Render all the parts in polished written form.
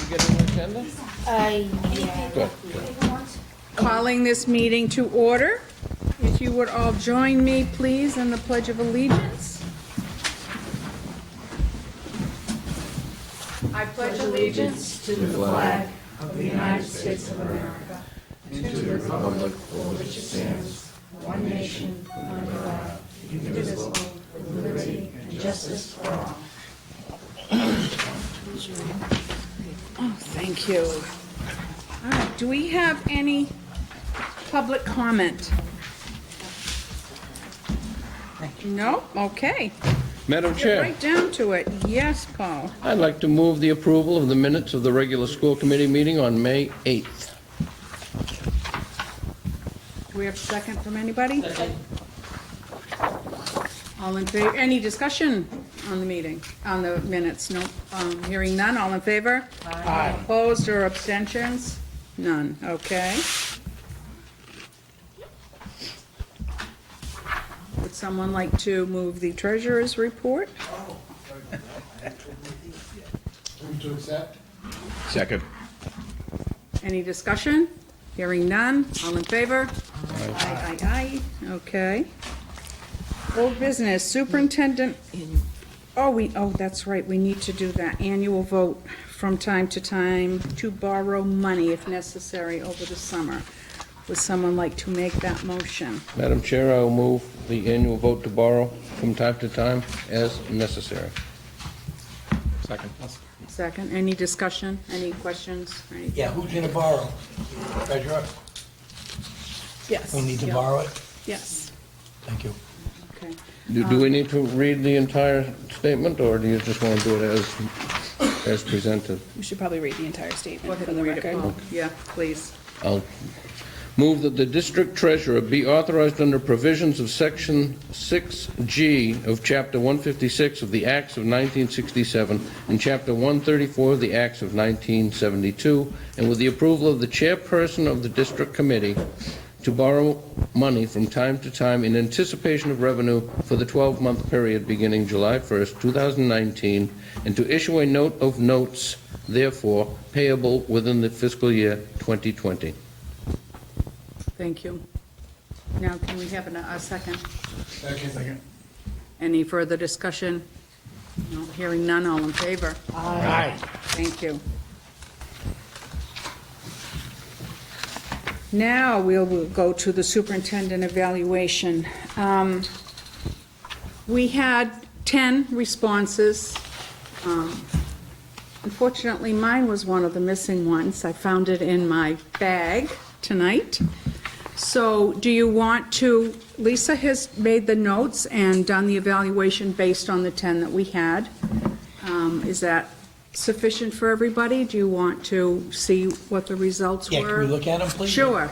get an agenda? Yeah. Good. Calling this meeting to order. If you would all join me, please, in the Pledge of Allegiance. I pledge allegiance To the flag of the United States of America and to the republic for which it stands, one nation, under God, indivisible, with liberty and justice for all. Oh, thank you. All right, do we have any public comment? No? Okay. Madam Get Chair, right down to it. Yes, Paul. I'd like to move the approval of the minutes of the regular school committee meeting on May 8th. Do we have a second from anybody? All in favor, any discussion on the meeting, on the minutes? No, hearing none, all in favor? Aye. Opposed or abstentions? None, okay. Would someone like to move the treasurer's report? Move to accept? Second. Any discussion? Hearing none, all in favor? Aye, aye, aye, okay. Old business, superintendent, oh, that's right, we need to do that annual vote from time to time to borrow money if necessary over the summer. Would someone like to make that motion? Madam Chair, I will move the annual vote to borrow from time to time as necessary. Second. Second, any discussion, any questions? Any- Yeah, who's gonna borrow? Treasurer? Yes. We need to yeah, borrow it? Yes, Thank you. okay. Do we need to read the entire statement, or do you just want to do it as presented? We should probably read the entire Go statement ahead for and the read it, record. Paul. Yeah, please. I'll move that the district treasurer be authorized under provisions of Section 6G of Chapter 156 of the Acts of 1967 and Chapter 134 of the Acts of 1972, and with the approval of the chairperson of the district committee, to borrow money from time to time in anticipation of revenue for the 12-month period beginning July 1st, 2019, and to issue a note of notes, therefore, payable within the fiscal year 2020. Thank you. Now, can we have a second? Second. Any further discussion? No, hearing none, all in favor? Aye. Thank you. Now we'll go to the superintendent evaluation. We had 10 responses. Unfortunately, mine was one of the missing ones. I found it in my bag tonight. So do you want to, Lisa has made the notes and done the evaluation based on the 10 that we had. Is that sufficient for everybody? Do you want to see what the results were? Yeah, can we look at them, please? Sure.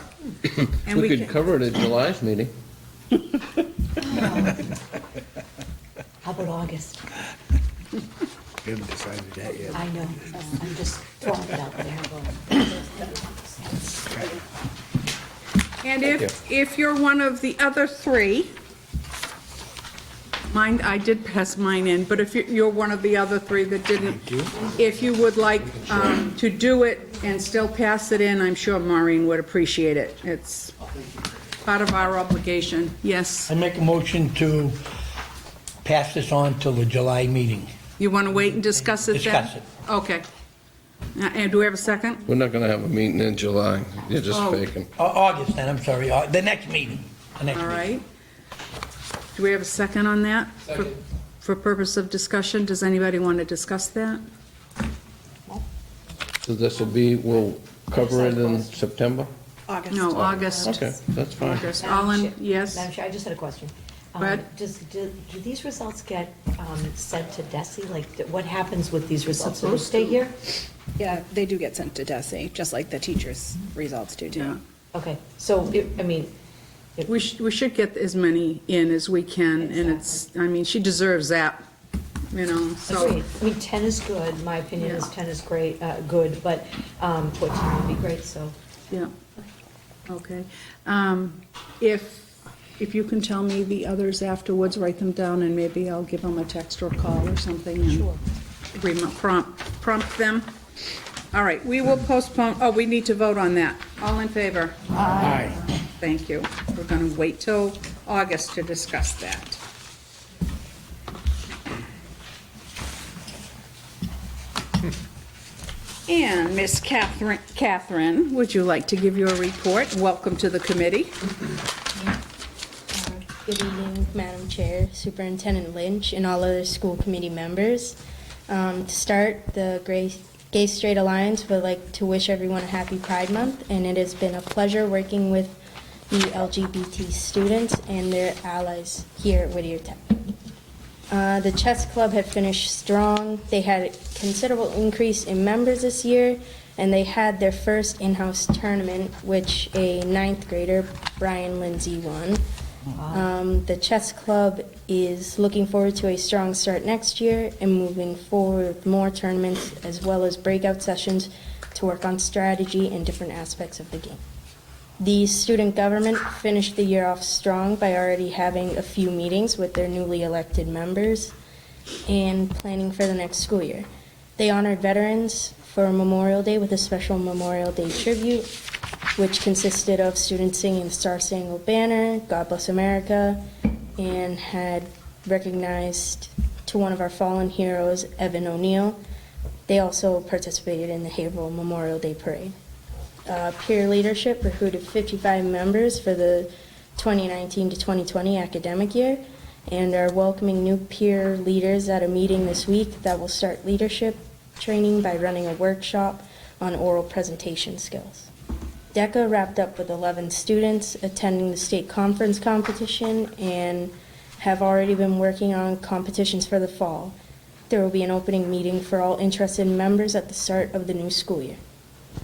And We could cover it at July's meeting. How about August? We haven't decided that yet. I know, I'm just throwing it out there. And if you're one of the other three, mine, I did pass mine in, but if you're one of the other three that didn't, if you would like to do it and still pass it in, I'm sure Maureen would appreciate it. It's part of our obligation. Yes. I make a motion to pass this on till the July meeting. You want to wait and discuss it then? Discuss it. Okay. And do we have a second? We're not going to have a meeting in July. You're just Oh. faking. August then, I'm sorry, the next meeting. The next All meeting. right. Do we have a second on that? Second. For purpose of discussion, does anybody want to discuss that? So this will be, we'll cover it in September? August. No, August. Okay, that's fine. August. All in, yes? Madam Chair, I just had a question. Go ahead. Do these results get sent to DESI? Like, what happens with these results? Do they Supposed stay to. here? Yeah, they do get sent to DESI, just like the teachers' results do Yeah. too. Okay, so, I mean, We should get as many in as we can, and it's, I mean, she deserves that, you know, so. agreed. I mean, 10 is good, my opinion is Yeah. 10 is great, good, but 14 would be great, so. Yeah, okay. If you can tell me the others afterwards, write them down, and maybe I'll give them a text or a call or something. And Sure. prompt them. All right, we will postpone, oh, we need to vote on that. All in favor? Aye. Thank you. We're going to wait till August to discuss that. And Miss Catherine, would you like to give your report? Welcome to the committee. Good evening, Madam Chair, Superintendent Lynch, and all other school committee members. To start, the Gay Straight Alliance would like to wish everyone a happy Pride Month, and it has been a pleasure working with the LGBT students and their allies here at Whittier Tech. The chess club had finished strong. They had a considerable increase in members this year, and they had their first in-house tournament, which a 9th grader, Brian Lindsay, won. The chess club is looking forward to a strong start next year and moving forward with more tournaments as well as breakout sessions to work on strategy and different aspects of the game. The student government finished the year off strong by already having a few meetings with their newly elected members and planning for the next school year. They honored veterans for Memorial Day with a special Memorial Day tribute, which consisted of students singing the Star Spangled Banner, God Bless America, and had recognized to one of our fallen heroes, Evan O'Neill. They also participated in the Haverhill Memorial Day Parade. Peer leadership recruited 55 members for the 2019 to 2020 academic year and are welcoming new peer leaders at a meeting this week that will start leadership training by running a workshop on oral presentation skills. DECA wrapped up with 11 students attending the state conference competition and have already been working on competitions for the fall. There will be an opening meeting for all interested members at the start of the new school year.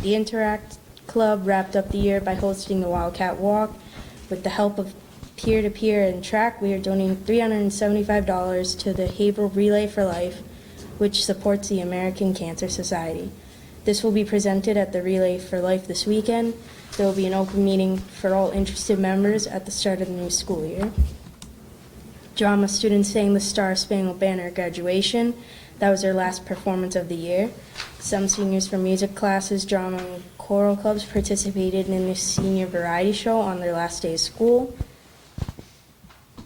The Interact Club wrapped up the year by hosting the Wildcat Walk. With the help of peer-to-peer and track, we are donating $375 to the Haverhill Relay for Life, which supports the American Cancer Society. This will be presented at the Relay for Life this weekend. There will be an open meeting for all interested members at the start of the new school year. Drama students sang the Star Spangled Banner at graduation. That was their last performance of the year. Some seniors from music classes, drama, and choral clubs participated in the senior variety show on their last day of school.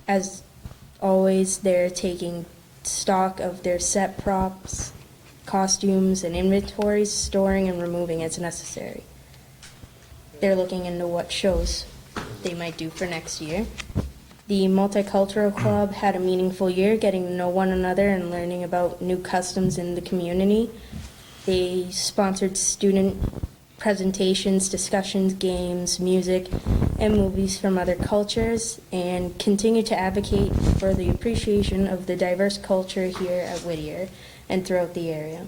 As always, they're taking stock of their set props, costumes, and inventories, storing and removing as necessary. They're looking into what shows they might do for next year. The Multicultural Club had a meaningful year, getting to know one another and learning about new customs in the community. They sponsored student presentations, discussions, games, music, and movies from other cultures, and continue to advocate for the appreciation of the diverse culture here at Whittier and throughout the area.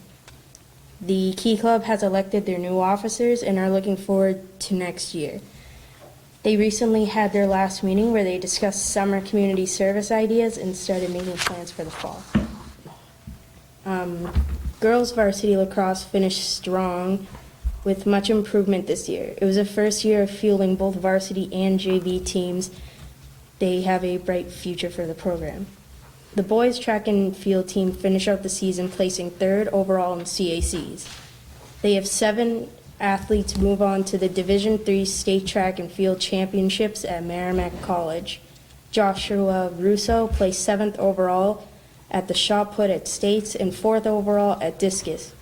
The Key Club has elected their new officers and are looking forward to next year. They recently had their last meeting where they discussed summer community service ideas and started making plans for the fall. Girls varsity lacrosse finished strong with much improvement this year. It was the first year of fielding both varsity and JV teams. They have a bright future for the program. The boys track and field team finished out the season placing 3rd overall in CACs. They have 7 athletes move on to the Division III State Track and Field Championships at Merrimack College. Joshua Russo placed 7th overall at the shot put at States and 4th overall at discus.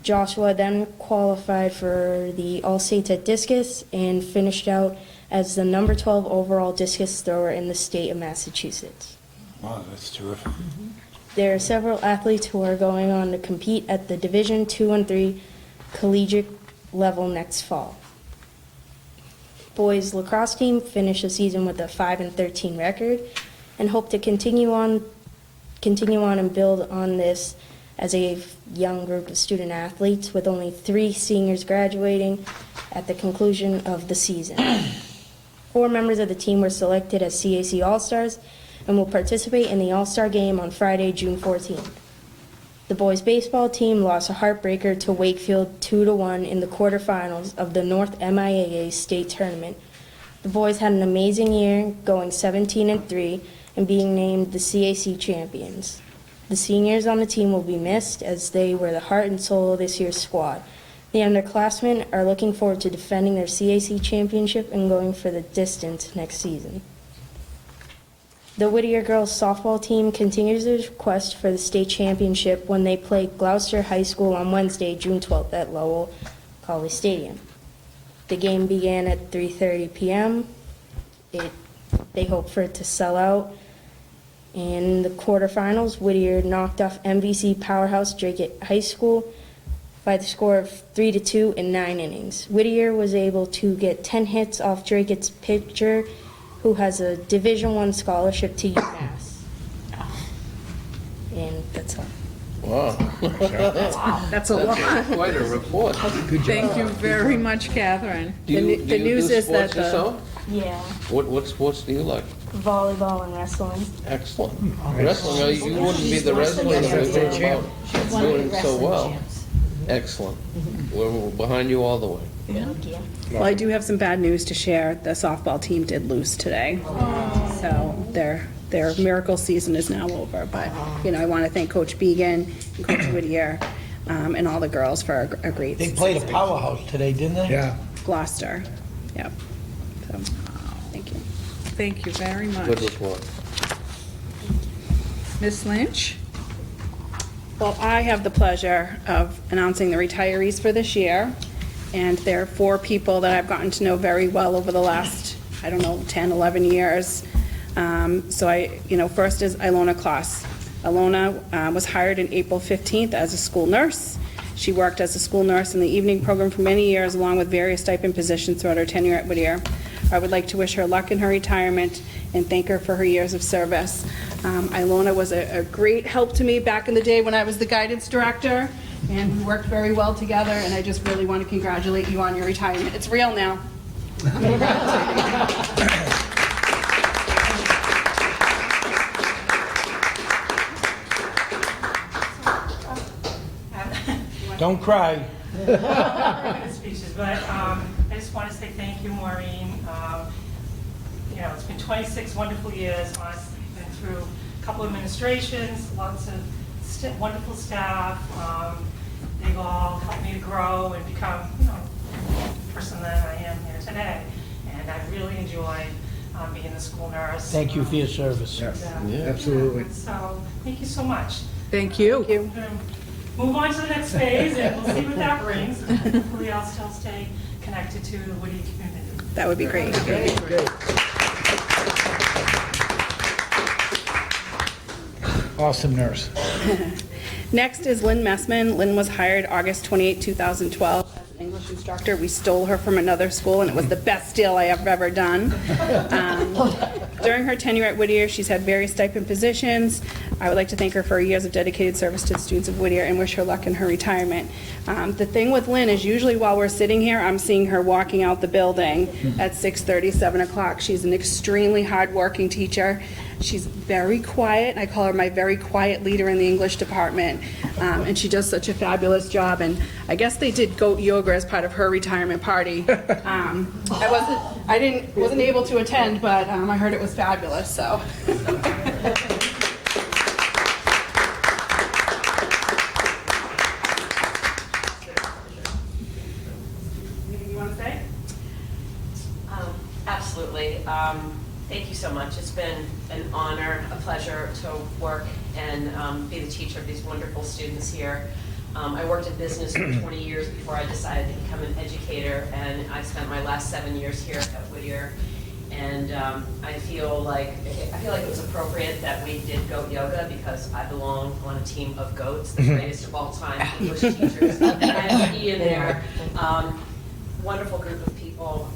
Joshua then qualified for the All-States at discus and finished out as the number 12 overall discus thrower in the state of Massachusetts. Wow, that's terrific. There are several athletes who are going on to compete at the Division II and III collegiate level next fall. Boys lacrosse team finished the season with a 5-13 record and hope to continue on and build on this as a young group of student athletes, with only 3 seniors graduating at the conclusion of the season. 4 members of the team were selected as CAC All-Stars and will participate in the All-Star Game on Friday, June 14th. The boys baseball team lost a heartbreaker to Wakefield 2-1 in the quarterfinals of the North MIAA State Tournament. The boys had an amazing year, going 17-3 and being named the CAC champions. The seniors on the team will be missed as they were the heart and soul of this year's squad. The underclassmen are looking forward to defending their CAC championship and going for the distance next season. The Whittier girls softball team continues their quest for the state championship when they play Gloucester High School on Wednesday, June 12th at Lowell Colley Stadium. The game began at 3:30 p.m. They hope for it to sell out. In the quarterfinals, Whittier knocked off MVC powerhouse Drake High School by the score of 3-2 in 9 innings. Whittier was able to get 10 hits off Drake's pitcher, who has a Division I scholarship to UMass. And that's all. Wow. That's a lot. Quite a report. Thank you very much, Catherine. Do you The news do is that sports the- yourself? Yeah, What sports do you like? volleyball and wrestling. Excellent. Wrestling, you wouldn't be the wrestler if you were doing so well. Excellent. We're behind you all the way. Thank you. Well, I do have some bad news to share. The softball team did lose today. So their miracle season is now over. But, I want to thank Coach Began and Coach Whittier and all the girls for a great They played a powerhouse today, didn't they? Yeah. Gloucester. Yep. So, thank you. Thank you very Good much. report. Ms. Lynch? Well, I have the pleasure of announcing the retirees for this year. And there are 4 people that I've gotten to know very well over the last, 10, 11 years. First is Ilona Kloss. Ilona was hired in April 15th as a school nurse. She worked as a school nurse in the evening program for many years, along with various stipend positions throughout her tenure at Whittier. I would like to wish her luck in her retirement and thank her for her years of service. Ilona was a great help to me back in the day when I was the guidance director, and we worked very well together, and I just really want to congratulate you on your retirement. It's real now. Don't cry. Speeches, but I just want to say thank you, Maureen. It's been 26 wonderful years. Honestly, been through a couple administrations, lots of wonderful staff. They've all helped me to grow and become, the person that I am here today. And I really enjoyed being the school nurse. Thank you for your service. Yeah. Absolutely. So thank you so much. Thank you. Thank you. We're gonna move on to the next phase, and we'll see what that brings. Hopefully, I'll still stay connected to the Whittier community. That would be great. Awesome nurse. Next is Lynn Messman. Lynn was hired August 28, 2012 as an English instructor. We stole her from another school, and it was the best deal I have ever done. During her tenure at Whittier, she's had various stipend positions. I would like to thank her for her years of dedicated service to the students of Whittier and wish her luck in her retirement. The thing with Lynn is usually while we're sitting here, I'm seeing her walking out the building at 6:30, 7 o'clock. She's an extremely hardworking teacher. She's very quiet. I call her my very quiet leader in the English department. And she does such a fabulous job. And I guess they did goat yoga as part of her retirement party. I wasn't able to attend, but I heard it was fabulous, so. Anything you want to say? Absolutely. Thank you so much. It's been an honor, a pleasure to work and be the teacher of these wonderful students here. I worked in business for 20 years before I decided to become an educator, and I spent my last 7 years here at Whittier. And I feel like it was appropriate that we did goat yoga because I belong on a team of goats, the greatest of all time English teachers. And be in there. Wonderful group of people,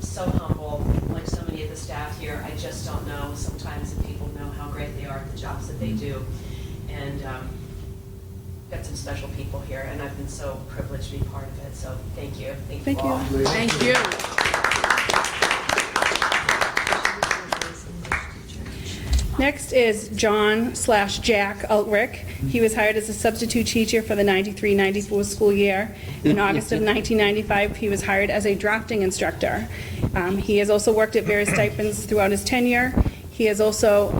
so humble, like so many of the staff here. I just don't know sometimes if people know how great they are at the jobs that they do. And got some special people here, and I've been so privileged to be part of it. So thank you. Thank you all. Thank you. Next is John/Jack Ulrich. He was hired as a substitute teacher for the 93-94 school year. In August of 1995, he was hired as a drafting instructor. He has also worked at various stipends throughout his tenure. He is also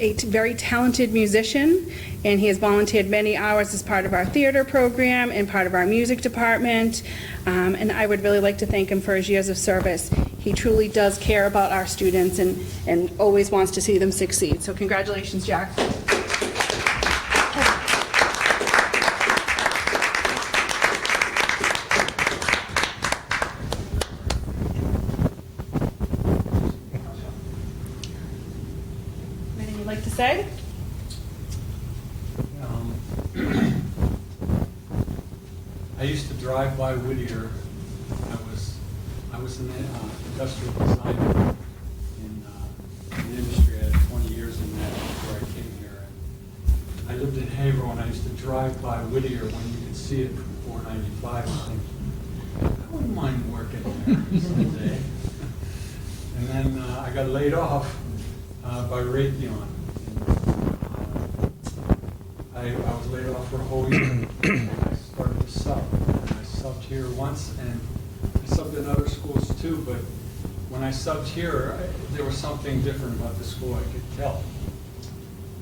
a very talented musician, and he has volunteered many hours as part of our theater program and part of our music department. And I would really like to thank him for his years of service. He truly does care about our students and always wants to see them succeed. So congratulations, Jack. Anything you'd like to say? I used to drive by Whittier. I was an industrial designer in the industry. I had 20 years in that before I came here. And I lived in Haverhill, and I used to drive by Whittier when you could see it from 495 and think, I wouldn't mind working there someday. And then I got laid off by Raytheon. I was laid off for a whole year. And I started to sub. And I subbed here once, and I subbed in other schools too, but when I subbed here, there was something different about the school, I could tell.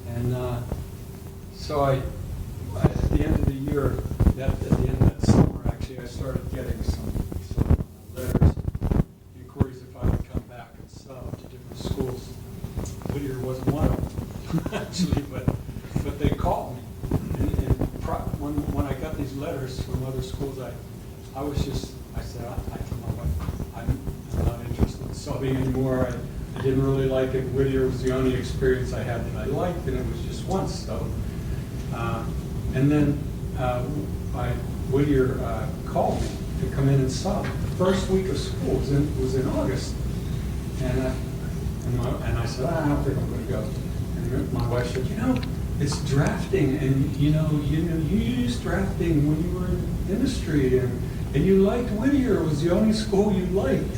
And so at the end of the year, at the end of that summer, actually, I started getting some letters, inquiries if I would come back and sub to different schools. Whittier wasn't one of them, actually, but they called me. And when I got these letters from other schools, I said, I told my wife, I'm not interested in subbing anymore. I didn't really like it. Whittier was the only experience I had that I liked, and it was just once, though. And then Whittier called me to come in and sub. The first week of school was in August, and I said, I don't think I'm going to go. And my wife said, it's drafting, and you used drafting when you were in industry, and you liked Whittier. It was the only school you liked.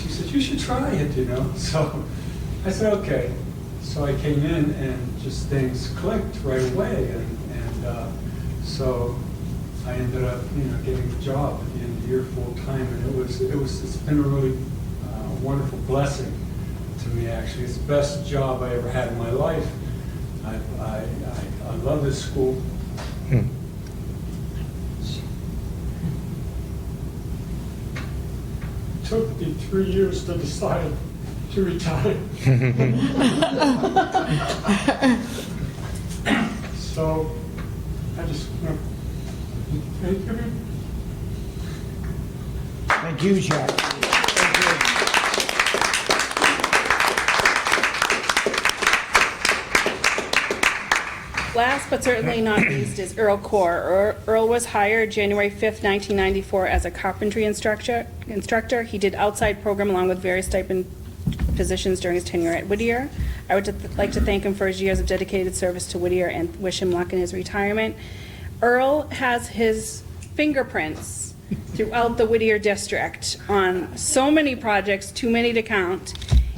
She said, you should try it, So I said, okay. So I came in, and just things clicked right away, and so I ended up, getting a job at the end of the year full time, and it's been a really wonderful blessing to me. Actually, it's the best job I ever had in my life. I love this school. It took me 3 years to decide to retire. So I just thank you. Thank you, Jack. Last but certainly not least is Earl Core. Earl was hired January 5th, 1994 as a carpentry instructor. He did outside program along with various stipend positions during his tenure at Whittier. I would like to thank him for his years of dedicated service to Whittier and wish him luck in his retirement. Earl has his fingerprints throughout the Whittier district on so many projects, too many to count.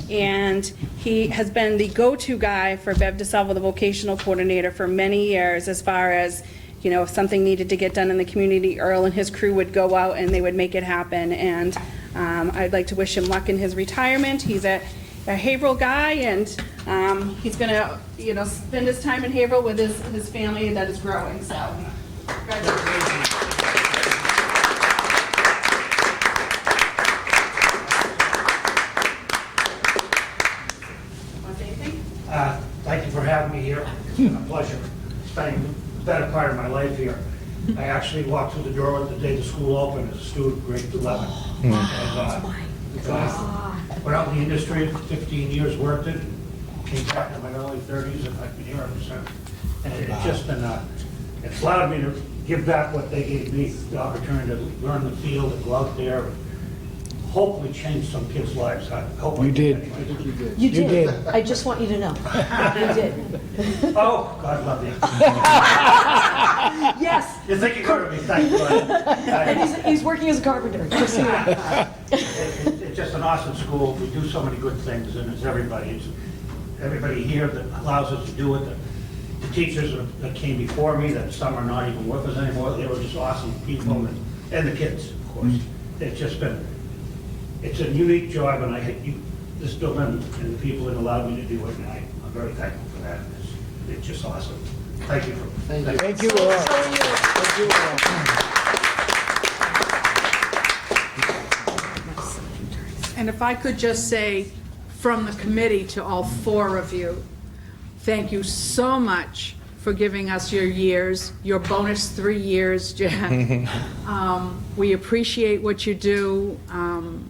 And he has been the go-to guy for Bev DeSalvo, the vocational coordinator, for many years as far as, if something needed to get done in the community, Earl and his crew would go out and they would make it happen. And I'd like to wish him luck in his retirement. He's a Haverhill guy, and he's going to, spend his time in Haverhill with his family that is growing. So, congratulations. Thank you for having me here. It's been a pleasure spending the better part of my life here. I actually walked through the door the day the school opened as a student, grade 11. And, went out in the industry, 15 years worked it, came back in my early 30s, and I've been here ever since. And it's just been, it's allowed me to give back what they gave me, the opportunity to learn the field and go out there and hopefully change some kids' lives. I hope I You did. Anyway. You You did. did. I just want you to know. You did. Oh, God love you. Yes. You think you're going to be thankful. And he's working as a carpenter, just so you know. It's just an awesome school. We do so many good things, and it's everybody. It's everybody here that allows us to do it. The teachers that came before me, that some are not even with us anymore, they were just awesome people, and the kids, of course. It's just been, it's a unique job, and I hate this building and the people that allowed me to do it, and I'm I'm very thankful for that. It's just awesome. Thank you. Thank you all. Thank you all. And if I could just say, from the committee to all four of you, thank you so much for giving us your years, your bonus 3 years, Jack. We appreciate what you do, and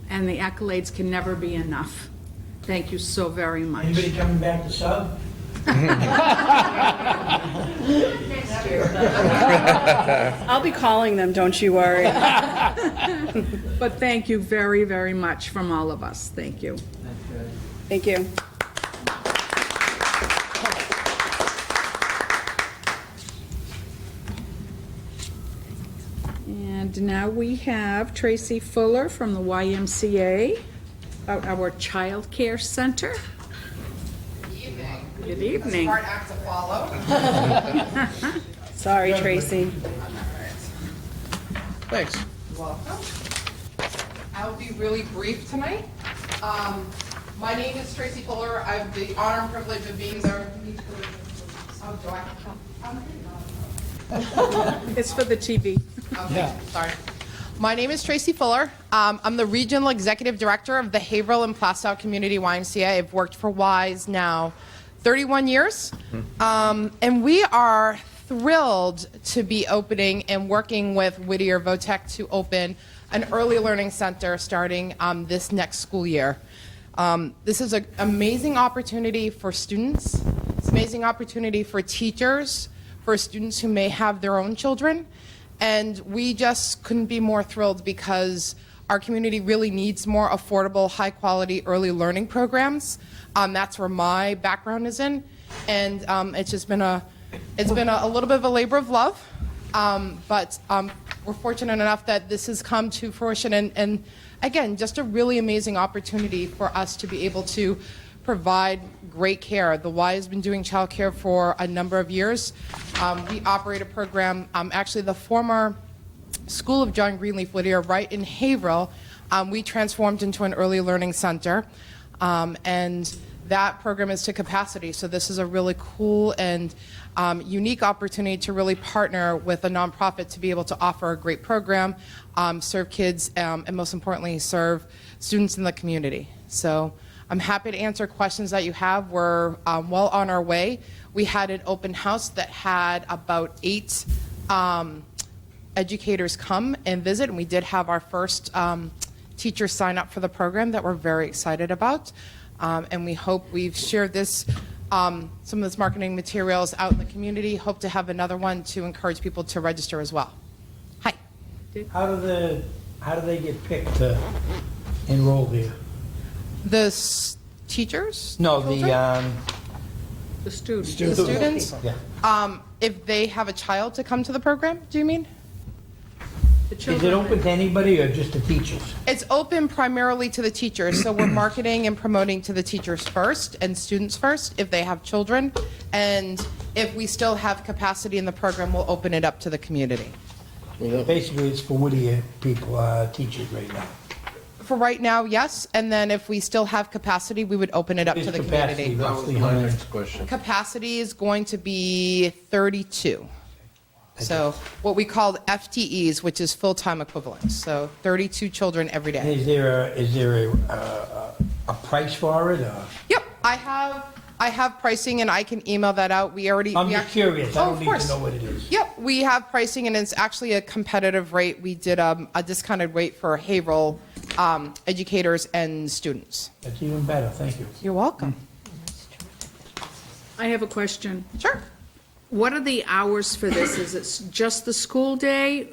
the accolades can never be enough. Thank you so very much. Anybody coming back to sub? I'll be calling them, don't you worry. But thank you very, very much from all of us. Thank you. Thank you. And now we have Tracy Fuller from the YMCA about our child care center. Evening. Good evening. Hard act to follow. Sorry, Tracy. Thanks. Welcome. I will be really brief tonight. My name is Tracy Fuller. I have the honor and privilege of being there. Oh, do I have to come? It's for the TV. Okay, sorry. My name is Tracy Fuller. I'm the Regional Executive Director of the Haverhill and Plastow Community YMCA. I've worked for WISE now 31 years. And we are thrilled to be opening and working with Whittier Votech to open an early learning center starting this next school year. This is an amazing opportunity for students. It's an amazing opportunity for teachers, for students who may have their own children. And we just couldn't be more thrilled because our community really needs more affordable, high-quality early learning programs. That's where my background is in. And it's just been a little bit of a labor of love. But we're fortunate enough that this has come to fruition. And again, just a really amazing opportunity for us to be able to provide great care. The Y has been doing child care for a number of years. We operate a program, actually the former School of John Greenleaf Whittier right in Haverhill, we transformed into an early learning center. And that program is to capacity. So this is a really cool and unique opportunity to really partner with a nonprofit to be able to offer a great program, serve kids, and most importantly, serve students in the community. So I'm happy to answer questions that you have. We're well on our way. We had an open house that had about 8 educators come and visit, and we did have our first teachers sign up for the program that we're very excited about. And we hope we've shared this, some of this marketing materials out in the community. Hope to have another one to encourage people to register as well. Hi. How do they get picked to enroll there? The teachers? No, Children? The students. The students? Yeah. If they have a child to come to the program, do you mean? Is it open to anybody or just the teachers? It's open primarily to the teachers, so we're marketing and promoting to the teachers first and students first if they have children. And if we still have capacity in the program, we'll open it up to the community. Basically, it's for Whittier people, teachers right now. For right now, yes, and then if we still have capacity, we would open it up to the community. That was my next question. Capacity is going to be 32. So what we call FTEs, which is full-time equivalents, so 32 children every And day. is there a price for it? Or? Yep, I have pricing and I can email that out. I'm just curious. I Oh, don't of need course. to know what it is. Yep, we have pricing and it's actually a competitive rate. We did a discounted rate for Haverhill educators and students. That's even better. Thank you. You're welcome. I have a question. Sure. What are the hours for this? Is it just the school day?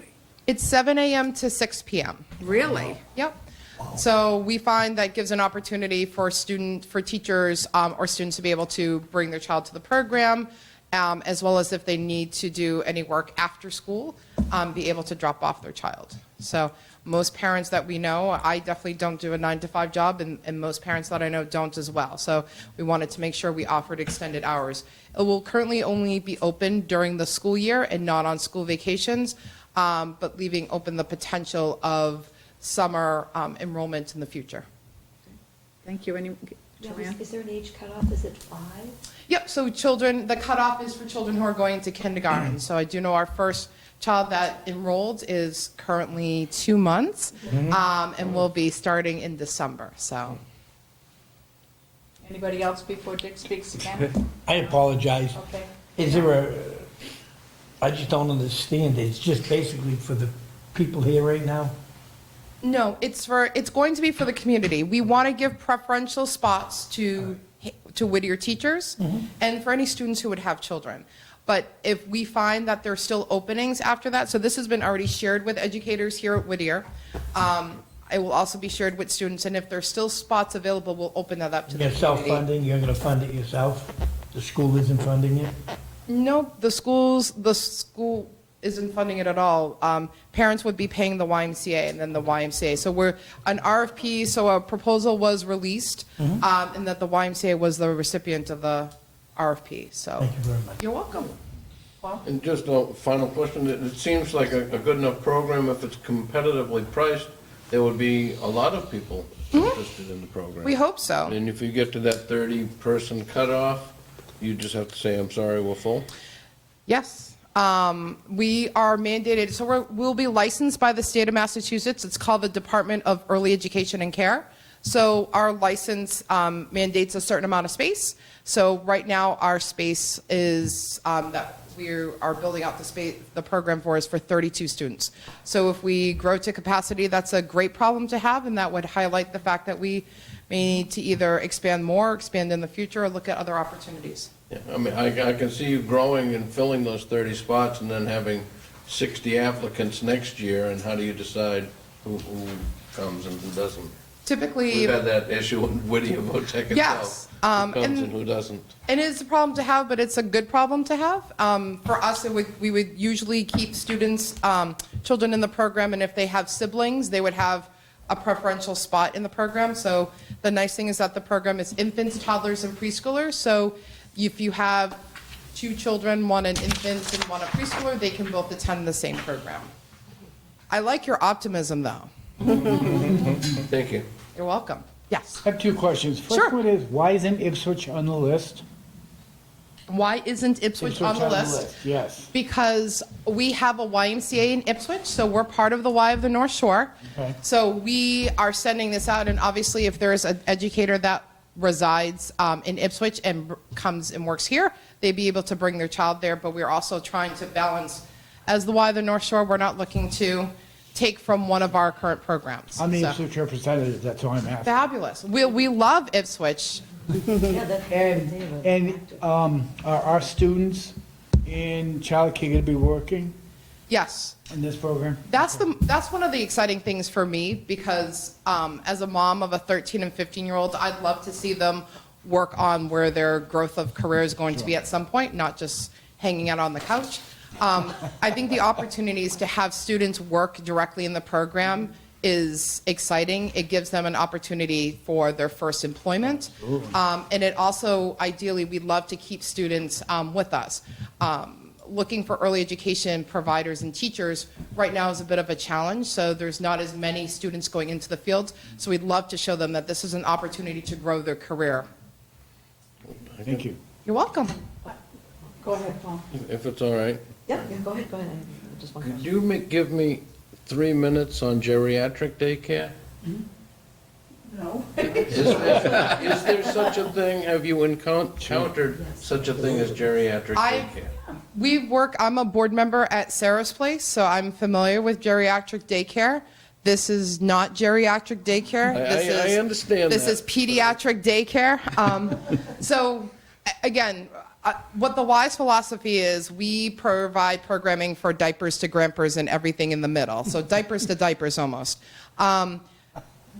It's 7 a.m. to 6 p.m. Really? Yep. So we find that gives an opportunity for teachers or students to be able to bring their child to the program, as well as if they need to do any work after school, be able to drop off their child. So most parents that we know, I definitely don't do a 9-to-5 job, and most parents that I know don't as well. So we wanted to make sure we offered extended hours. It will currently only be open during the school year and not on school vacations, but leaving open the potential of summer enrollment in the future. Thank you. Now, Joanne? is there an age cutoff? Is it 5? Yep, so children, the cutoff is for children who are going into kindergarten. So I do know our first child that enrolled is currently 2 months, and will be starting in December, so. Anybody else before Dick speaks again? I apologize. Okay. Is there a, I just don't understand. It's just basically for the people here right now? No, it's going to be for the community. We want to give preferential spots to Whittier teachers and for any students who would have children. But if we find that there's still openings after that, so this has been already shared with educators here at Whittier. It will also be shared with students, and if there's still spots available, we'll open that up to the You're community. self-funding, you're gonna fund it yourself? The school isn't funding it? No, the school isn't funding it at all. Parents would be paying the YMCA and then the YMCA. So an RFP, so a proposal was released, and that the YMCA was the recipient of the RFP, so. Thank you very much. You're welcome. Well, And just a final question, it seems like a good enough program. If it's competitively priced, there would be a lot of people interested in the program. we hope so. And if you get to that 30-person cutoff, you just have to say, I'm sorry, we're full? Yes. We are mandated, so we'll be licensed by the state of Massachusetts. It's called the Department of Early Education and Care. So our license mandates a certain amount of space. So right now, our space is that we are building out the program for is for 32 students. So if we grow to capacity, that's a great problem to have, and that would highlight the fact that we may need to either expand more, expand in the future, or look at other opportunities. Yeah, I mean, I can see you growing and filling those 30 spots and then having 60 applicants next year, and how do you decide who comes and who doesn't? Typically, We've had that issue in Whittier Tech itself. Yes, Who comes and- and who doesn't. and it is a problem to have, but it's a good problem to have. For us, we would usually keep students, children in the program, and if they have siblings, they would have a preferential spot in the program. So the nice thing is that the program is infants, toddlers, and preschoolers. So if you have 2 children, one an infant and one a preschooler, they can both attend the same program. I like your optimism, though. Thank you. You're welcome. Yes. I have 2 questions. First Sure. one is, why isn't Ipswich on the list? Why isn't Ipswich on the list? Yes. Because we have a YMCA in Ipswich, so we're part of the Y of the North Shore. Okay. So we are sending this out, and obviously if there's an educator that resides in Ipswich and comes and works here, they'd be able to bring their child there, but we're also trying to balance, as the Y of the North Shore, we're not looking to take from one of our current programs. I'm the So- Ipswich representative, that's all I'm asking. Fabulous. We love Ipswich. And are our students in childcare going to be working Yes. in this program? That's one of the exciting things for me, because as a mom of a 13 and 15-year-old, I'd love to see them work on where their growth of career is going to be at some point, not just hanging out on the couch. I think the opportunities to have students work directly in the program is exciting. It gives them an opportunity for their first employment. And it also, ideally, we'd love to keep students with us. Looking for early education providers and teachers right now is a bit of a challenge, so there's not as many students going into the field. So we'd love to show them that this is an opportunity to grow their career. Thank you. You're welcome. Go ahead, Paul. If it's all right. Yeah, go ahead. Just one Could question. you give me 3 minutes on geriatric daycare? No. Is there such a thing, have you encountered such a thing as geriatric daycare? I'm a board member at Sarah's Place, so I'm familiar with geriatric daycare. This is not geriatric daycare. I understand This that. is pediatric daycare. So, again, what the WISE philosophy is, we provide programming for diapers to grampers and everything in the middle. So diapers to diapers almost.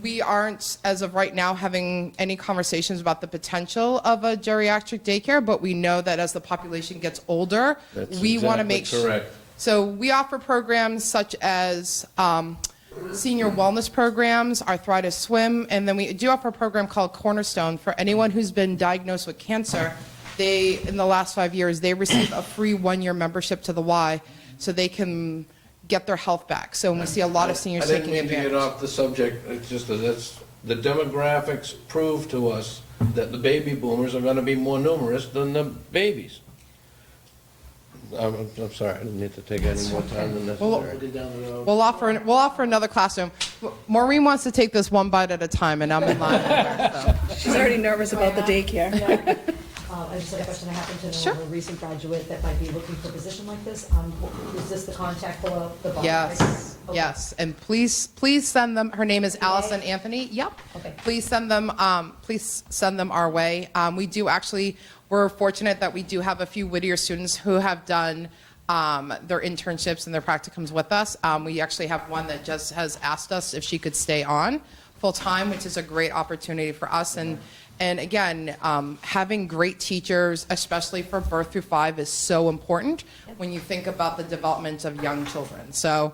We aren't, as of right now, having any conversations about the potential of a geriatric daycare, but we know that as the population gets older, That's we want to exactly make sure. correct. So we offer programs such as senior wellness programs, Arthritis Swim, and then we do offer a program called Cornerstone for anyone who's been diagnosed with cancer. In the last 5 years, they receive a free 1-year membership to the Y so they can get their health back. So we see a lot of seniors taking I didn't mean to advantage. get off the subject, it's just that the demographics prove to us that the baby boomers are gonna be more numerous than the babies. I'm sorry, I didn't need to take any more time than necessary. We'll offer another classroom. Maureen wants to take this one bite at a time, and I'm in line with her, so. She's already nervous about the daycare. I just had a question. I happen to know Sure. of a recent graduate that might be looking for a position like this. Is this the contact below the bottom? Yes, Okay. yes, and please send them, her name is Allison Anthony, yep. Okay. Please send them our way. We're fortunate that we do have a few Whittier students who have done their internships and their practicums with us. We actually have one that just has asked us if she could stay on full-time, which is a great opportunity for us. And again, having great teachers, especially for birth through 5, is so important when you think about the development of young children. So,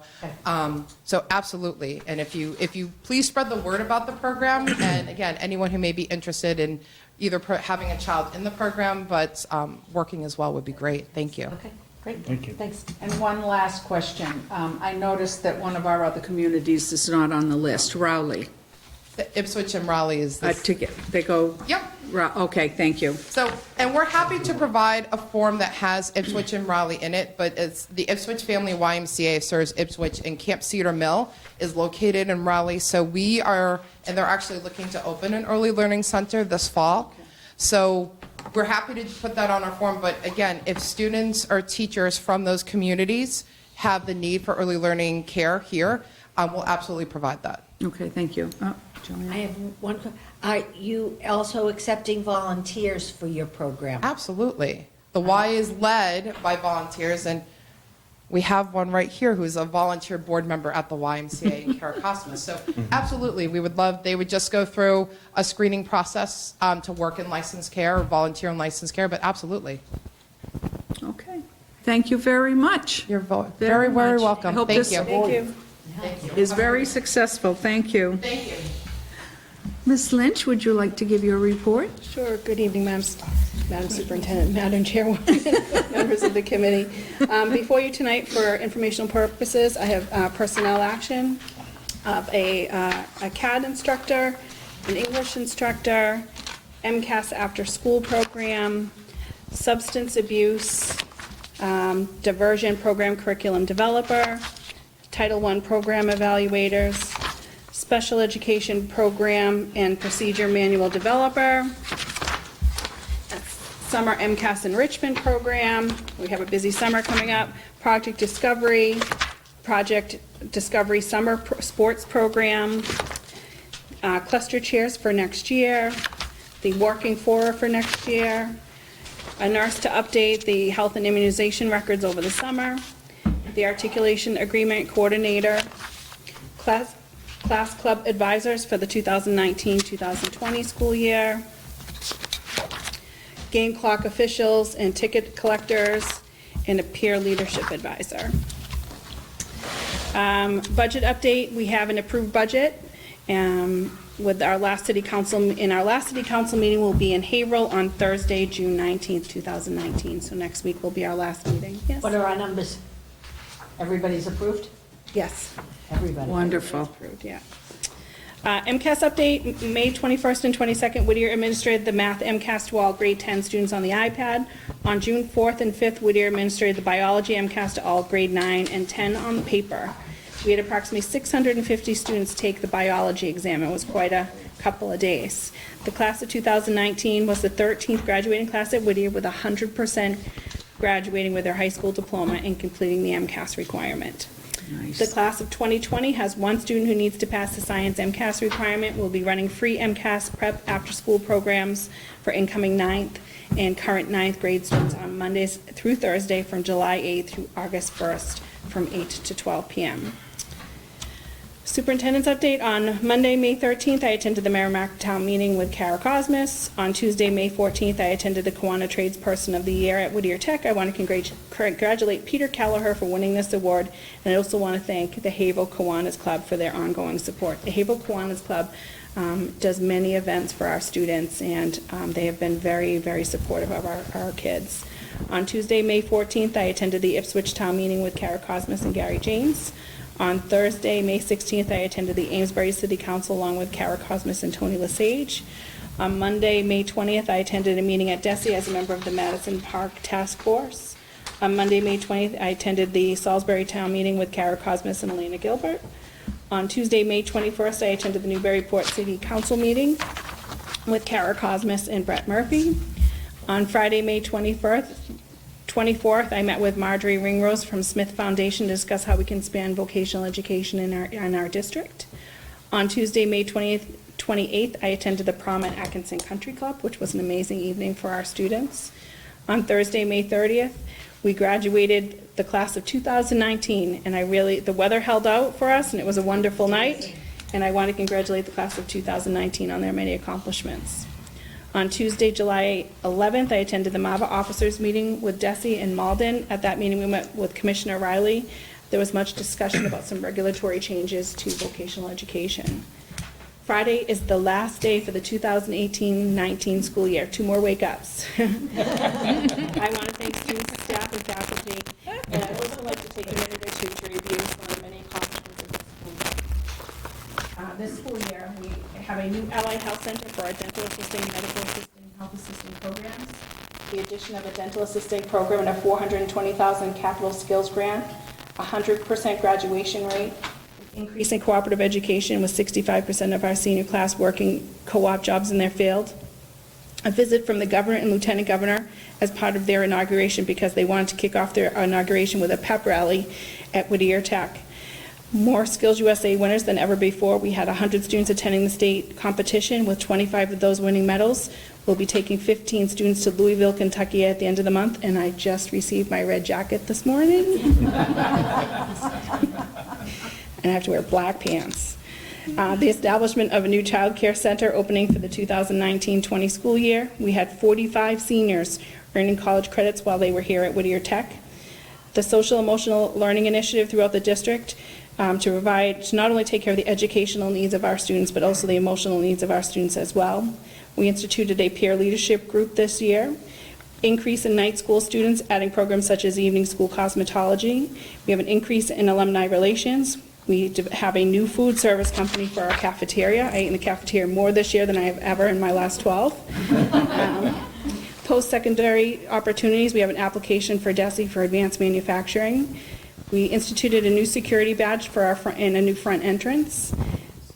so absolutely. And if you please spread the word about the program, and again, anyone who may be interested in either having a child in the program, but working as well would be great. Thank you. Okay, great. Thank you. Thanks. And one last question. I noticed that one of our other communities is not on the list, Rowley. The Ipswich and Raleigh is this. They go, Yep. okay, thank you. So, and we're happy to provide a form that has Ipswich and Raleigh in it, but it's the Ipswich Family YMCA serves Ipswich, and Camp Cedar Mill is located in Raleigh. So we are, and they're actually looking to open an early learning center this fall. So we're happy to put that on our form, but again, if students or teachers from those communities have the need for early learning care here, we'll absolutely provide that. Okay, thank you. Joanne? I have one. Are you also accepting volunteers for your program? Absolutely. The Y is led by volunteers, and we have one right here who's a volunteer board member at the YMCA in Caracosmus. So absolutely, they would just go through a screening process to work in licensed care or volunteer in licensed care, but absolutely. Okay. Thank you very much. You're very, very much. welcome. I hope Thank this you. Thank you. is very successful. Thank you. Thank you. Ms. Lynch, would you like to give your report? Sure. Good evening, Madam Superintendent, Madam Chairwoman, members of the committee. Before you tonight, for informational purposes, I have personnel action of a CAD instructor, an English instructor, MCAS after-school program, substance abuse, diversion program curriculum developer, Title I program evaluators, special education program and procedure manual developer, summer MCAS enrichment program. We have a busy summer coming up. Project Discovery summer sports program, cluster chairs for next year, the working for next year, a nurse to update the health and immunization records over the summer, the articulation agreement coordinator, class club advisors for the 2019-2020 school year, game clock officials and ticket collectors, and a peer leadership advisor. Budget update, we have an approved budget with our last city council meeting will be in Haverhill on Thursday, June 19th, 2019. So next week will be our last meeting. Yes? What are our numbers? Everybody's approved? Yes. Everybody. Wonderful. Approved, yeah. MCAS update, May 21st and 22nd, Whittier administered the math MCAS to all grade 10 students on the iPad. On June 4th and 5th, Whittier administered the biology MCAS to all grade 9 and 10 on paper. We had approximately 650 students take the biology exam. It was quite a couple of days. The class of 2019 was the 13th graduating class at Whittier, with 100% graduating with their high school diploma and completing the MCAS requirement. Nice. The class of 2020 has one student who needs to pass the science MCAS requirement. We'll be running free MCAS prep after-school programs for incoming 9th and current 9th grade students on Mondays through Thursday from July 8th through August 1st from 8 to 12 p.m. Superintendent's update, on Monday, May 13th, I attended the Merrimack Town meeting with Kara Cosmas. On Tuesday, May 14th, I attended the Kiwanis Tradesperson of the Year at Whittier Tech. I want to congratulate Peter Kelleher for winning this award, and I also want to thank the Haverhill Kiwanis Club for their ongoing support. The Haverhill Kiwanis Club does many events for our students, and they have been very, very supportive of our kids. On Tuesday, May 14th, I attended the Ipswich Town meeting with Kara Cosmas and Gary James. On Thursday, May 16th, I attended the Amesbury City Council along with Kara Cosmas and Tony Lesage. On Monday, May 20th, I attended a meeting at DESI as a member of the Madison Park Task Force. On Monday, May 20th, I attended the Salisbury Town meeting with Kara Cosmas and Elena Gilbert. On Tuesday, May 21st, I attended the Newburyport City Council meeting with Kara Cosmas and Brett Murphy. On Friday, May 24th, I met with Marjorie Ringrose from Smith Foundation to discuss how we can expand vocational education in our district. On Tuesday, May 28th, I attended the prom at Atkinson Country Club, which was an amazing evening for our students. On Thursday, May 30th, we graduated the class of 2019, and the weather held out for us, and it was a wonderful night, and I want to congratulate the class of 2019 on their many accomplishments. On Tuesday, July 11th, I attended the MAVA officers meeting with DESI in Malden. At that meeting, we met with Commissioner Riley. There was much discussion about some regulatory changes to vocational education. Friday is the last day for the 2018-19 school year. 2 more wake-ups. I want to thank students, staff, and faculty, and I'd also like to take a minute or two to review some of the many accomplishments of this school year. This school year, we have a new allied health center for our dental assisting, medical assisting, and health assisting programs. The addition of a dental assisting program and a $420,000 capital skills grant, 100% graduation rate, increase in cooperative education with 65% of our senior class working co-op jobs in their field. A visit from the governor and lieutenant governor as part of their inauguration because they wanted to kick off their inauguration with a pep rally at Whittier Tech. More Skills USA winners than ever before. We had 100 students attending the state competition, with 25 of those winning medals. We'll be taking 15 students to Louisville, Kentucky at the end of the month, and I just received my red jacket this morning. And I have to wear black pants. The establishment of a new child care center opening for the 2019-20 school year. We had 45 seniors earning college credits while they were here at Whittier Tech. The social emotional learning initiative throughout the district to not only take care of the educational needs of our students, but also the emotional needs of our students as well. We instituted a peer leadership group this year. Increase in night school students, adding programs such as evening school cosmetology. We have an increase in alumni relations. We have a new food service company for our cafeteria. I ate in the cafeteria more this year than I have ever in my last 12. Post-secondary opportunities, we have an application for DESI for advanced manufacturing. We instituted a new security badge for our front and a new front entrance.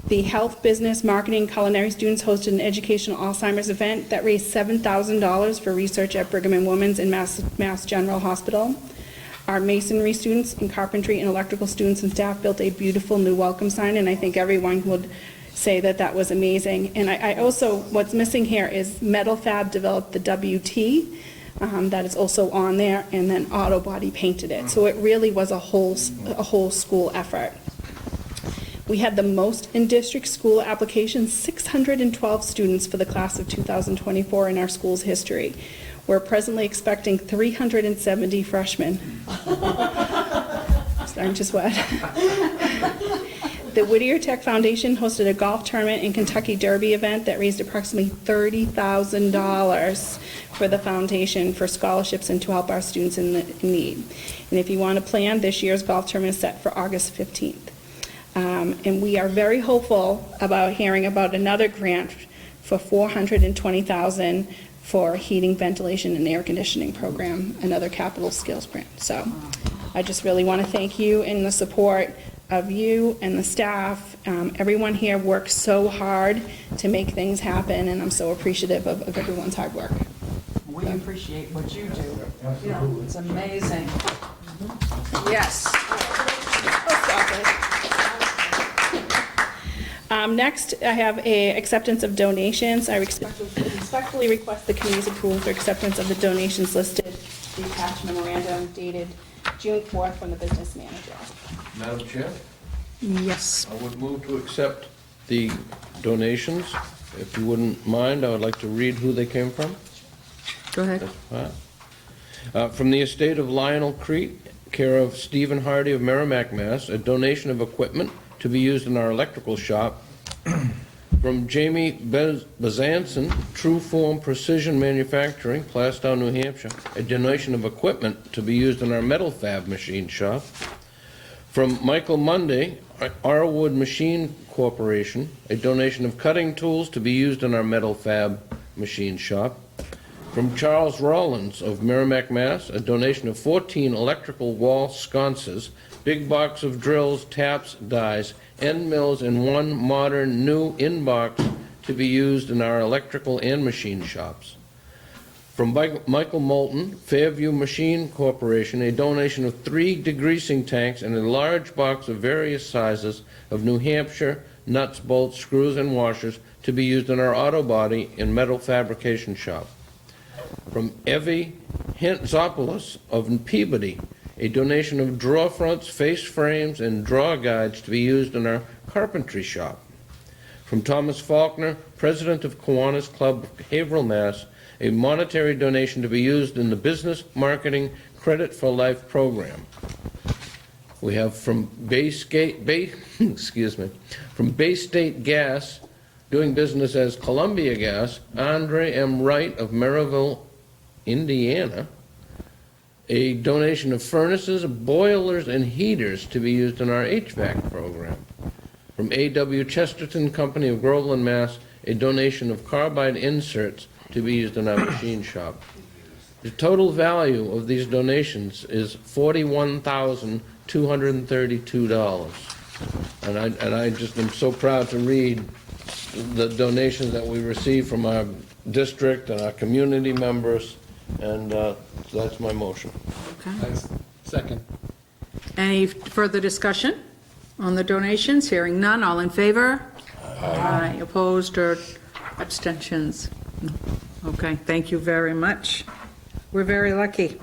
The health, business, marketing, culinary students hosted an educational Alzheimer's event that raised $7,000 for research at Brigham and Women's and Mass General Hospital. Our masonry students and carpentry and electrical students and staff built a beautiful new welcome sign, and I think everyone would say that that was amazing. And I also, what's missing here is Metal Fab developed the WT, that is also on there, and then Auto Body painted it. So it really was a whole school effort. We had the most in-district school applications, 612 students for the class of 2024 in our school's history. We're presently expecting 370 freshmen. Starting to sweat. The Whittier Tech Foundation hosted a golf tournament and Kentucky Derby event that raised approximately $30,000 for the foundation for scholarships and to help our students in need. And if you want to plan, this year's golf tournament is set for August 15th. And we are very hopeful about hearing about another grant for $420,000 for heating, ventilation, and air conditioning program, another capital skills grant. So I just really want to thank you and the support of you and the staff. Everyone here works so hard to make things happen, and I'm so appreciative of everyone's hard work. We appreciate what you do. Yeah, it's amazing. Yes. Next, I have a acceptance of donations. I respectfully request the committee's approval for acceptance of the donations listed, the attached memorandum dated June 4th from the business manager. Madam Chair, Yes. I would move to accept the donations. If you wouldn't mind, I would like to read who they came from. Go ahead. From the estate of Lionel Crete, care of Stephen Hardy of Merrimack, Mass., a donation of equipment to be used in our electrical shop. From Jamie Bezanson, True Form Precision Manufacturing, Plastown, New Hampshire, a donation of equipment to be used in our metal fab machine shop. From Michael Monday, Arwood Machine Corporation, a donation of cutting tools to be used in our metal fab machine shop. From Charles Rollins of Merrimack, Mass., a donation of 14 electrical wall sconces, big box of drills, taps, dies, end mills, and one modern new in-box to be used in our electrical and machine shops. From Michael Moulton, Fairview Machine Corporation, a donation of 3 degreasing tanks and a large box of various sizes of New Hampshire nuts, bolts, screws, and washers to be used in our auto body and metal fabrication shop. From Evie Hantzopoulos of Peabody, a donation of drawer fronts, face frames, and drawer guides to be used in our carpentry shop. From Thomas Faulkner, president of Kiwanis Club of Haverhill, Mass., a monetary donation to be used in the Business Marketing Credit for Life program. We have from Bay State Gas, doing business as Columbia Gas, Andre M. Wright of Maryville, Indiana, a donation of furnaces, boilers, and heaters to be used in our HVAC program. From A.W. Chesterton Company of Groveland, Mass., a donation of carbide inserts to be used in our machine shop. The total value of these donations is $41,232. And I just am so proud to read the donations that we receive from our district and our community members, and that's my motion. Okay. Second. Any further discussion on the donations? Hearing none, all in favor? Aye. Opposed or abstentions? No. Okay, thank you very much. We're very lucky.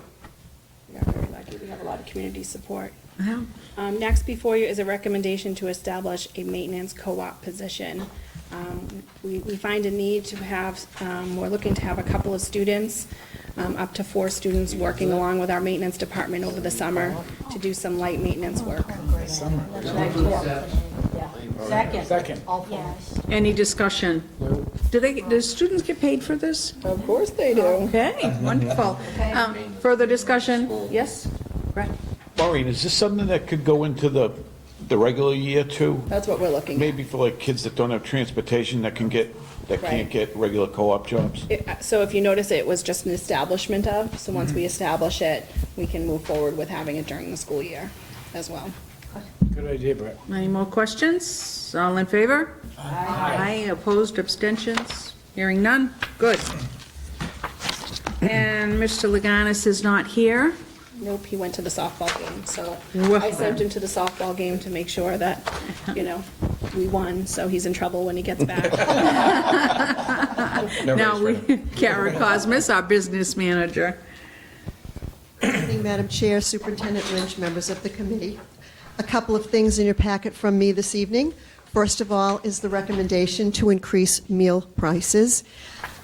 We are very lucky. We have a lot of community support. Yeah. Next before you is a recommendation to establish a maintenance co-op position. We find a need to have, we're looking to have a couple of students, up to 4 students working along with our maintenance department over the summer to do some light maintenance work. Second. Any discussion? Do students get paid for this? Of course they do. Okay, wonderful. Further discussion? Yes? Brett? Maureen, is this something that could go into the regular year too? That's what we're looking at. Maybe for like kids that don't have transportation that can't Right. get regular co-op jobs? So if you notice, it was just an establishment of, so once we establish it, we can move forward with having it during the school year as well. Good idea, Brett. Any more questions? All in favor? Aye. Opposed, abstentions? Hearing none? Good. And Mr. Leganis is not here. Nope, he went to the softball game, so Well. I sent him to the softball game to make sure that, we won, so he's in trouble when he gets back. Now, Kara Cosmas, our business manager. Good evening, Madam Chair, Superintendent Lynch, members of the committee. A couple of things in your packet from me this evening. First of all is the recommendation to increase meal prices.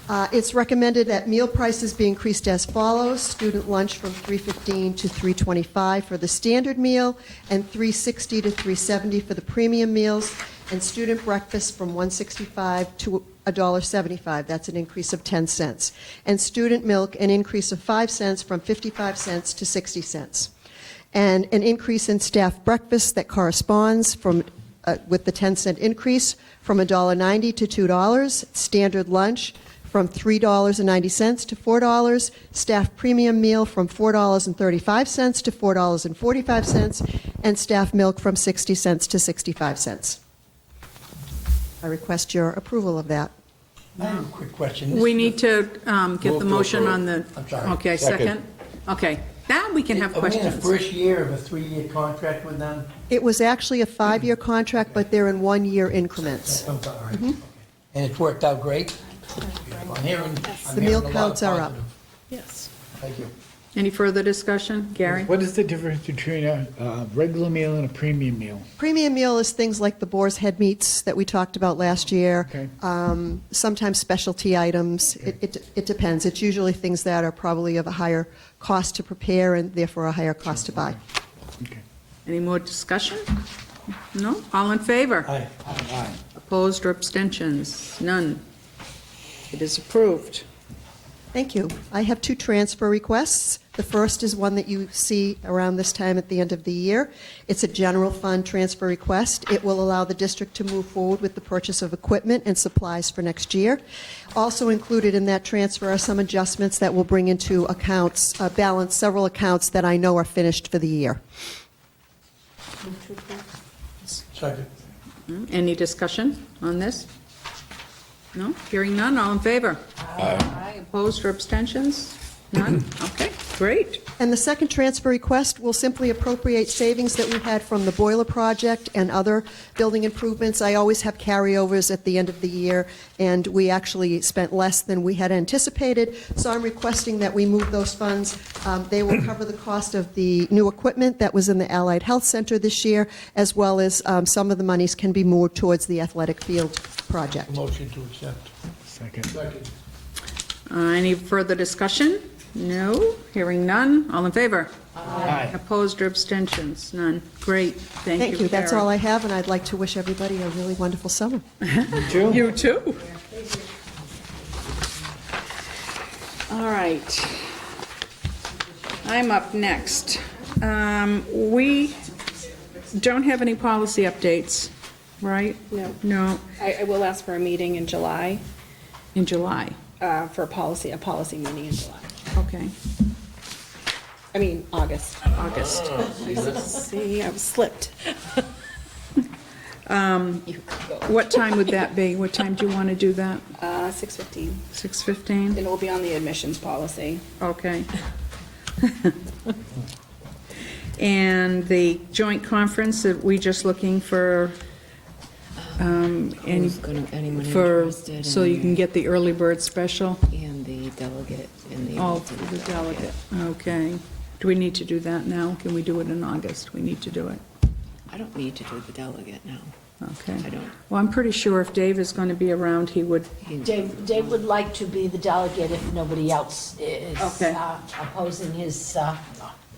It's recommended that meal prices be increased as follows: student lunch from $3.15 to $3.25 for the standard meal, and $3.60 to $3.70 for the premium meals, and student breakfast from $1.65 to $1.75. That's an increase of 10 cents. And student milk, an increase of 5 cents from 55 cents to 60 cents. And an increase in staff breakfast that corresponds with the 10-cent increase from $1.90 to $2. Standard lunch from $3.90 to $4, staff premium meal from $4.35 to $4.45, and staff milk from 60 cents to 65 cents. I request your approval of that. I have a quick question. We need to get the motion on the... I'm sorry. Okay, second? Okay, now we can have Are we in the questions. first year of a 3-year contract with them? It was actually a 5-year contract, but they're in 1-year increments. Oh, all right. And it's worked out great? I'm hearing The meal a lot of counts are up. positive. Yes. Thank you. Any further discussion? Gary? What is the difference between a regular meal and a premium meal? Premium meal is things like the boar's head meats that we talked about last year. Okay. Sometimes specialty items. It depends. It's usually things that are probably of a higher cost to prepare and therefore a higher cost to buy. Okay. Any more discussion? No? All in favor? Aye. Opposed or abstentions? None. It is approved. Thank you. I have two transfer requests. The first is one that you see around this time at the end of the year. It's a general fund transfer request. It will allow the district to move forward with the purchase of equipment and supplies for next year. Also included in that transfer are some adjustments that will bring into accounts, balance several accounts that I know are finished for the year. Second. Any discussion on this? No? Hearing none, all in favor? Aye. Opposed or abstentions? None? Okay, great. And the second transfer request will simply appropriate savings that we had from the boiler project and other building improvements. I always have carryovers at the end of the year, and we actually spent less than we had anticipated, so I'm requesting that we move those funds. They will cover the cost of the new equipment that was in the Allied Health Center this year, as well as some of the monies can be moved towards the athletic field project. Motion to accept. Second. Second. Any further discussion? No? Hearing none, all in favor? Aye. Opposed or abstentions? None. Great, thank you. Thank you. That's Karen. all I have, and I'd like to wish everybody a really wonderful summer. You too. All right. I'm up next. We don't have any policy updates, right? No. No, I will ask for a meeting in July, in July. for a policy meeting in July. Okay. I mean, August. August. See, I was slipped. What time would that be? What time do you want to do that? 6:15. 6:15? It will be on the admissions policy. Okay. And the joint conference, that we just looking for, Anyone for, interested so in you can get the early bird special? And the delegate and the. Oh, for the delegate, okay. Do we need to do that now? Can we do it in August? We need to do it. I don't need to do the delegate now. Okay. I don't. Well, I'm pretty sure if Dave is going to be around, he would, Dave would like to be the delegate if nobody else is Okay. opposing his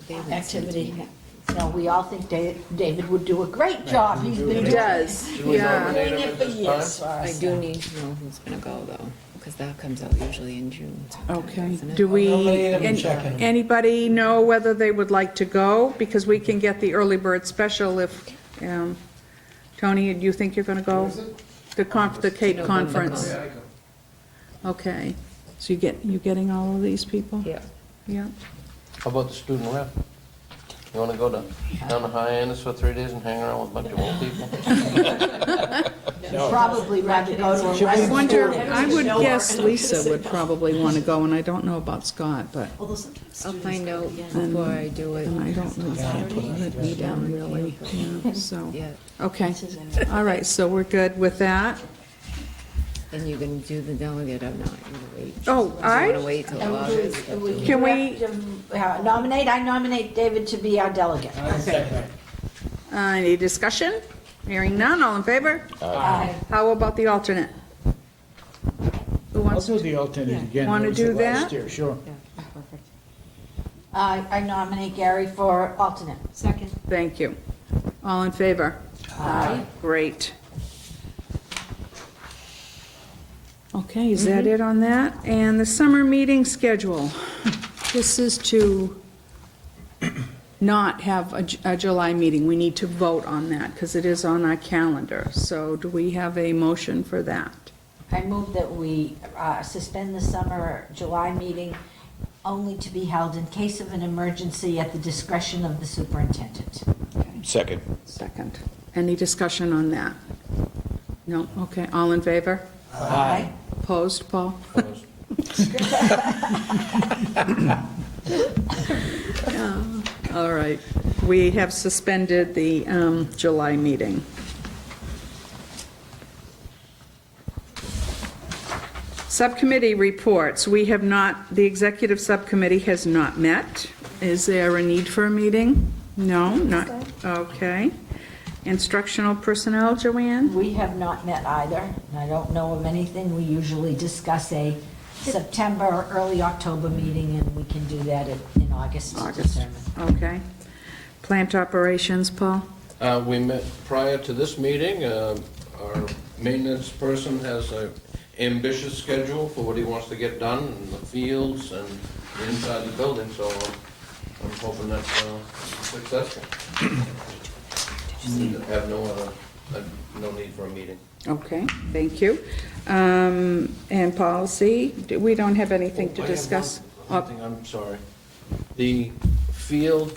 David's activity. into it. So we all think David would do a great job. He's been he doing does, we yeah. nominate him it at for this years. time? I do need to know who's gonna go though, because that comes out usually in June. Okay. Isn't it? Do we, Nominate him and check him. anybody know whether they would like to go? Because we can get the early bird special if, Tony, do you think you're going to go? The Cape November. Conference. Okay. So you getting all of these people? Yeah. Yeah. How about the student rep? You want to go down to Hyannis for 3 days and hang around with a bunch of old people? Probably rather go to a I restaurant. wonder, I would guess Lisa would probably want to go, and I don't know about Scott, but I'll find out before I do it. and I don't know, can't let me down really, yeah, so. Yeah, Okay, all right, so we're good with that. and you're gonna do the delegate or not, you're gonna wait. Oh, You I, wanna wait till August? Can we- I nominate David to be our delegate. any discussion? Hearing none, all in favor? Aye. How about the alternate? Who I'll wants do to? the alternate again. Wanna It was do the last that? year, sure. I nominate Gary for alternate. Second. Thank you. All in favor? Aye. Great. Okay, is that it on that? And the summer meeting schedule. This is to not have a July meeting. We need to vote on that because it is on our calendar. So do we have a motion for that? I move that we suspend the summer July meeting only to be held in case of an emergency at the discretion of the superintendent. Second. Second. Any discussion on that? No? Okay, all in favor? Aye. Opposed, Paul? All right. We have suspended the July meeting. Subcommittee reports. We have not, the executive subcommittee has not met. Is there a need for a meeting? No, not, okay. Instructional personnel, Joanne? We have not met either, and I don't know of anything. We usually discuss a September or early October meeting, and we can do that in August. August, okay. Plant operations, Paul? We met prior to this meeting. Our maintenance person has ambitious schedule for what he wants to get done in the fields and inside the building, so I'm hoping that's successful. Have no need for a meeting. Okay, thank you. And policy, we don't have anything to I have discuss. one thing, I'm sorry. The field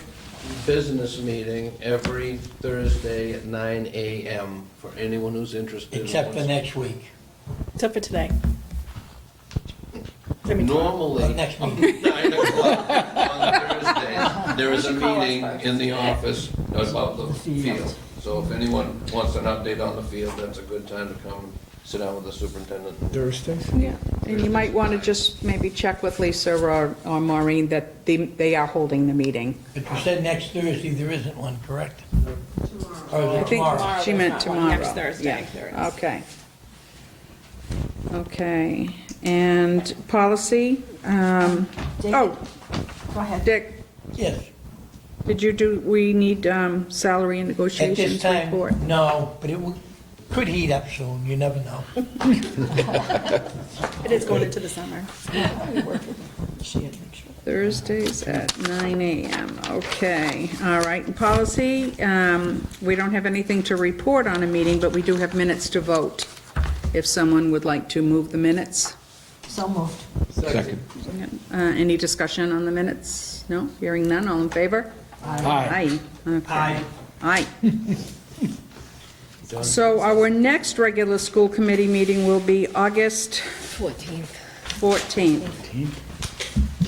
business meeting every Thursday at 9 a.m. for anyone who's interested. Except for next week. Except for today. Normally, Next meeting. 9 o'clock on Thursdays, there is a meeting in the office about the field. So if anyone wants an update on the field, that's a good time to come sit down with the superintendent. Thursdays? Yeah, and you might want to just maybe check with Lisa or Maureen that they are holding the meeting. But you said next Thursday, there isn't one, correct? Or is I it think tomorrow? she meant There's not one. tomorrow. Next Thursday, Yeah, there is. okay. Okay, and policy, oh, Go ahead. Dick, Yes. we need salary and At negotiations this time, report? no, but could heat up soon, you never know. It is going into the summer. Thursdays at 9 a.m., okay, all right. And policy, we don't have anything to report on a meeting, but we do have minutes to vote. If someone would like to move the minutes. So moved. Second. Any discussion on the minutes? No? Hearing none, all in favor? Aye. Aye. Okay. Aye. Aye. So our next regular school committee meeting will be August 14th.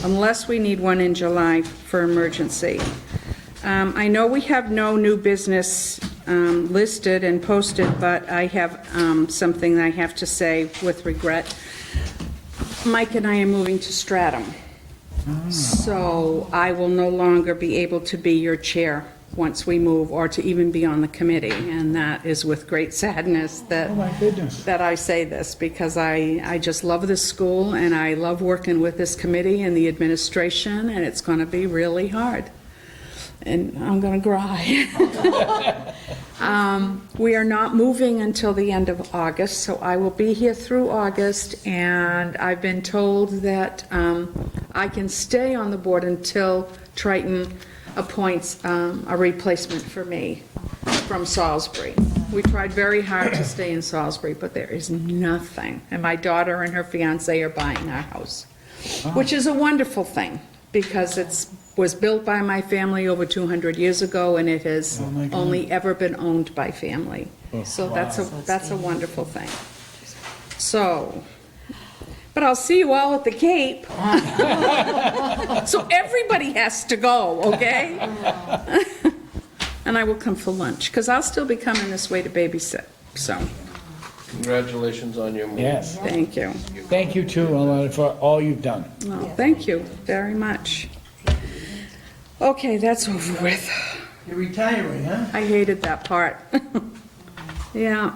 Unless we need one in July for emergency. I know we have no new business listed and posted, but I have something I have to say with regret. Mike and I are moving to Stratham. So I will no longer be able to be your chair once we move, or to even be on the committee. And that is with great sadness Oh, my goodness. that I say this, because I just love this school, and I love working with this committee and the administration, and it's going to be really hard. And I'm going to cry. We are not moving until the end of August, so I will be here through August, and I've been told that I can stay on the board until Triton appoints a replacement for me from Salisbury. We tried very hard to stay in Salisbury, but there is nothing. And my daughter and her fiance are buying our house, which is a wonderful thing, because it was built by my family over 200 years ago, and it has only ever been owned by family. So that's a wonderful thing. So, but I'll see you all at the Cape. So everybody has to go, okay? And I will come for lunch, because I'll still be coming this way to babysit, so, Congratulations on your move. Yes. thank you. Thank you too, Alana, for all you've done. Well, thank you very much. Okay, that's over with. You're retiring, huh? I hated that part. Yeah.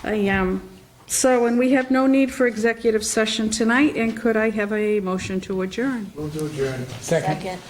I am. So, and we have no need for executive session tonight, and could I have a motion to adjourn? Move to adjourn. Second. Second.